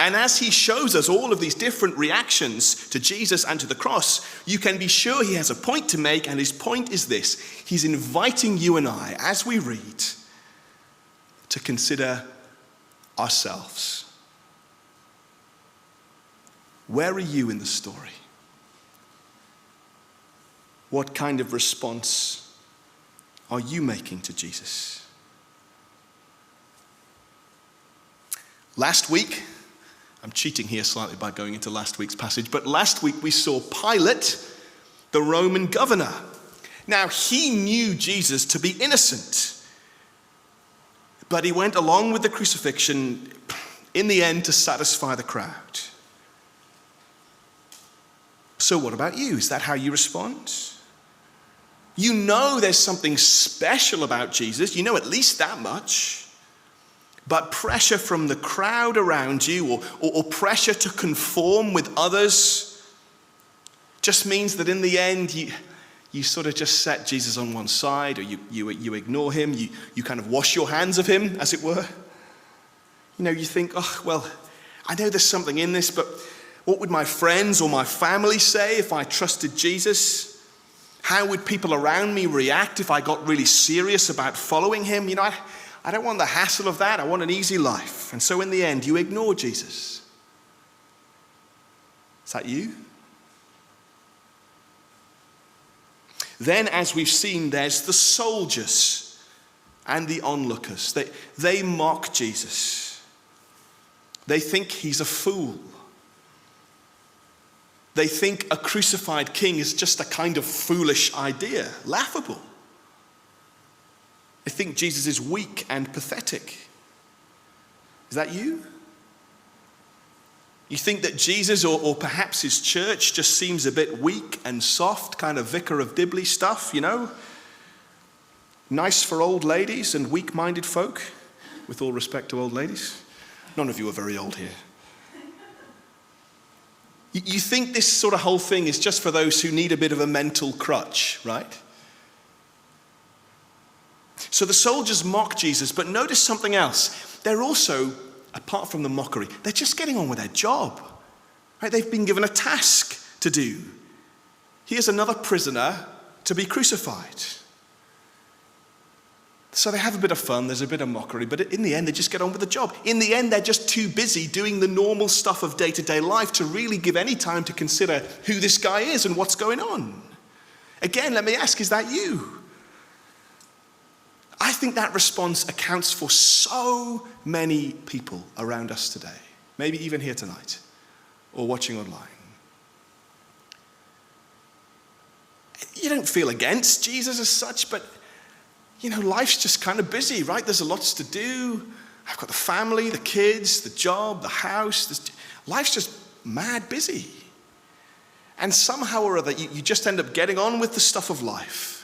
And as he shows us all of these different reactions to Jesus and to the cross, you can be sure he has a point to make, and his point is this. He's inviting you and I, as we read, to consider ourselves. Where are you in the story? What kind of response are you making to Jesus? Last week, I'm cheating here slightly by going into last week's passage, but last week we saw Pilate, the Roman governor. Now, he knew Jesus to be innocent, but he went along with the crucifixion in the end to satisfy the crowd. So what about you? Is that how you respond? You know there's something special about Jesus. You know at least that much. But pressure from the crowd around you or pressure to conform with others just means that in the end you sort of just set Jesus on one side, or you ignore him, you kind of wash your hands of him, as it were. You know, you think, oh, well, I know there's something in this, but what would my friends or my family say if I trusted Jesus? How would people around me react if I got really serious about following him? You know, I don't want the hassle of that. I want an easy life. And so in the end, you ignore Jesus. Is that you? Then, as we've seen, there's the soldiers and the onlookers. They mock Jesus. They think he's a fool. They think a crucified king is just a kind of foolish idea, laughable. They think Jesus is weak and pathetic. Is that you? You think that Jesus or perhaps his church just seems a bit weak and soft, kind of Vicar of Dibley stuff, you know? Nice for old ladies and weak-minded folk, with all respect to old ladies. None of you are very old here. You think this sort of whole thing is just for those who need a bit of a mental crutch, right? So the soldiers mock Jesus, but notice something else. They're also, apart from the mockery, they're just getting on with their job. Right? They've been given a task to do. Here's another prisoner to be crucified. So they have a bit of fun, there's a bit of mockery, but in the end, they just get on with the job. In the end, they're just too busy doing the normal stuff of day-to-day life to really give any time to consider who this guy is and what's going on. Again, let me ask, is that you? I think that response accounts for so many people around us today, maybe even here tonight or watching online. You don't feel against Jesus as such, but you know, life's just kind of busy, right? There's lots to do. I've got the family, the kids, the job, the house. Life's just mad busy. And somehow or other, you just end up getting on with the stuff of life.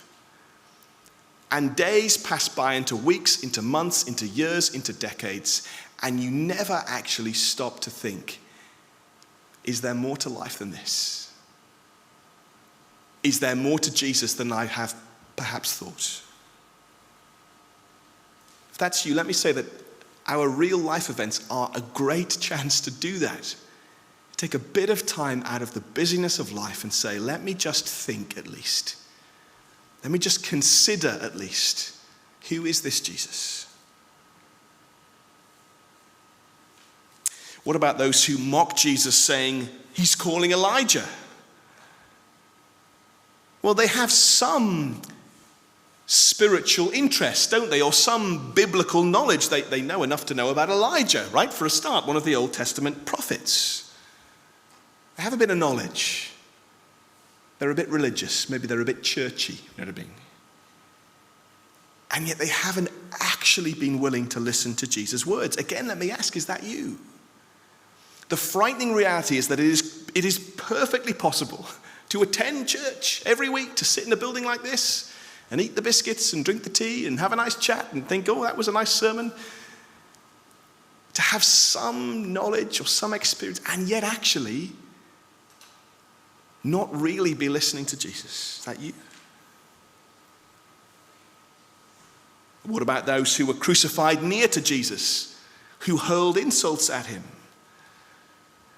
And days pass by into weeks, into months, into years, into decades, and you never actually stop to think, is there more to life than this? Is there more to Jesus than I have perhaps thought? If that's you, let me say that our real life events are a great chance to do that. Take a bit of time out of the busyness of life and say, let me just think at least. Let me just consider at least, who is this Jesus? What about those who mock Jesus saying, he's calling Elijah? Well, they have some spiritual interest, don't they? Or some biblical knowledge. They know enough to know about Elijah, right? For a start, one of the Old Testament prophets. They have a bit of knowledge. They're a bit religious. Maybe they're a bit churchy, you know what I mean? And yet they haven't actually been willing to listen to Jesus' words. Again, let me ask, is that you? The frightening reality is that it is perfectly possible to attend church every week, to sit in a building like this and eat the biscuits and drink the tea and have a nice chat and think, oh, that was a nice sermon. To have some knowledge or some experience and yet actually not really be listening to Jesus. Is that you? What about those who were crucified near to Jesus, who hurled insults at him?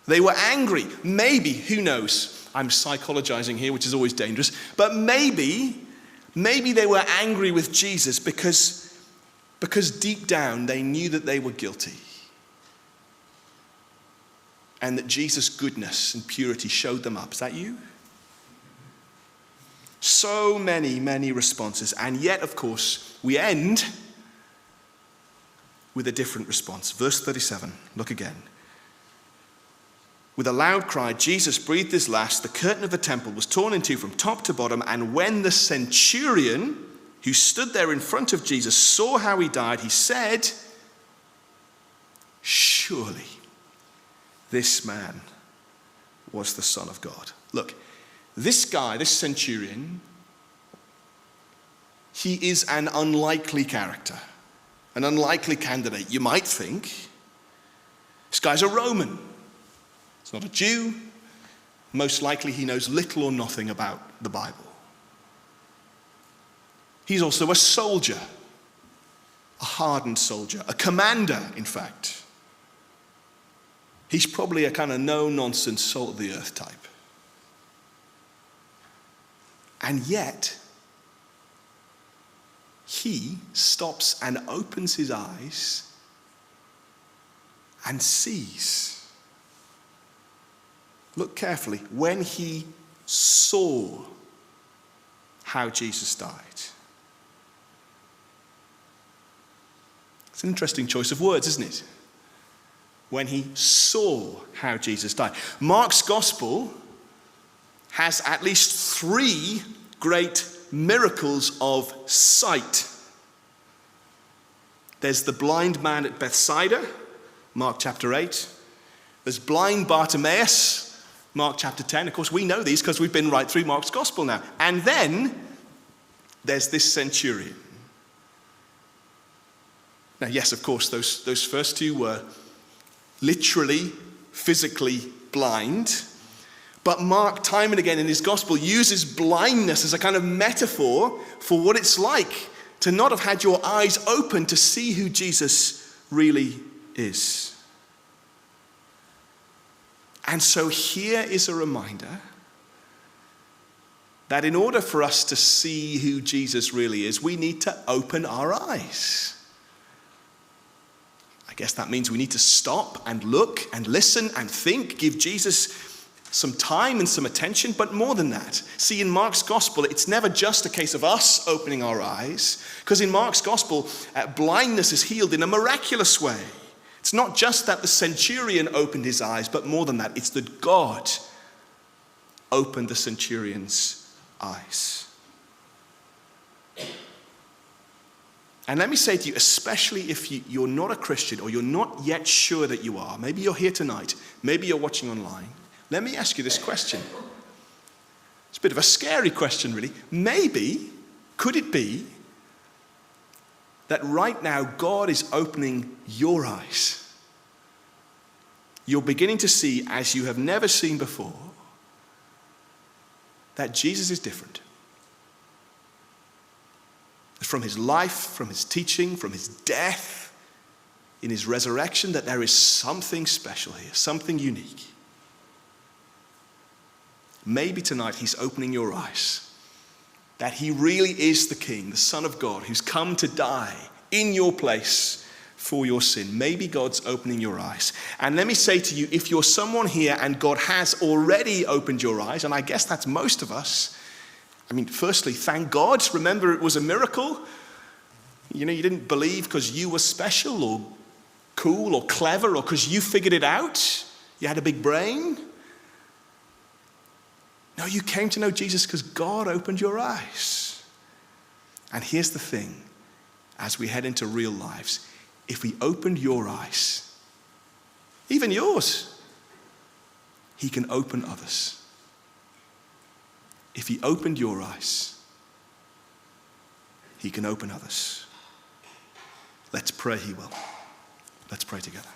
They were angry. Maybe, who knows? I'm psychologizing here, which is always dangerous. But maybe they were angry with Jesus because deep down they knew that they were guilty. And that Jesus' goodness and purity showed them up. Is that you? So many responses. And yet, of course, we end with a different response. Verse 37, look again. With a loud cry, Jesus breathed his last. The curtain of the temple was torn in two from top to bottom. And when the centurion who stood there in front of Jesus saw how he died, he said, surely this man was the Son of God. Look, this guy, this centurion, he is an unlikely character, an unlikely candidate, you might think. This guy's a Roman. He's not a Jew. Most likely he knows little or nothing about the Bible. He's also a soldier, a hardened soldier, a commander, in fact. He's probably a kind of no-nonsense, salt-of-the-earth type. And yet, he stops and opens his eyes and sees. Look carefully. When he saw how Jesus died. It's an interesting choice of words, isn't it? When he saw how Jesus died. Mark's gospel has at least 3 great miracles of sight. There's the blind man at Bethsaida, Mark chapter 8. There's blind Bartimaeus, Mark chapter 10. Of course, we know these because we've been right through Mark's gospel now. And then there's this centurion. Now, yes, of course, those first 2 were literally, physically blind. But Mark, time and again in his gospel, uses blindness as a kind of metaphor for what it's like to not have had your eyes open to see who Jesus really is. And so here is a reminder that in order for us to see who Jesus really is, we need to open our eyes. I guess that means we need to stop and look and listen and think, give Jesus some time and some attention, but more than that. See, in Mark's gospel, it's never just a case of us opening our eyes, because in Mark's gospel, blindness is healed in a miraculous way. It's not just that the centurion opened his eyes, but more than that, it's that God opened the centurion's eyes. And let me say to you, especially if you're not a Christian or you're not yet sure that you are, maybe you're here tonight, maybe you're watching online, let me ask you this question. It's a bit of a scary question, really. Maybe, could it be that right now God is opening your eyes? You're beginning to see, as you have never seen before, that Jesus is different. From his life, from his teaching, from his death, in his resurrection, that there is something special here, something unique. Maybe tonight he's opening your eyes, that he really is the King, the Son of God, who's come to die in your place for your sin. Maybe God's opening your eyes. And let me say to you, if you're someone here and God has already opened your eyes, and I guess that's most of us, I mean, firstly, thank God. Remember, it was a miracle. You know, you didn't believe because you were special or cool or clever or because you figured it out. You had a big brain. No, you came to know Jesus because God opened your eyes. And here's the thing, as we head into real lives, if he opened your eyes, even yours, he can open others. If he opened your eyes, he can open others. Let's pray he will. Let's pray together.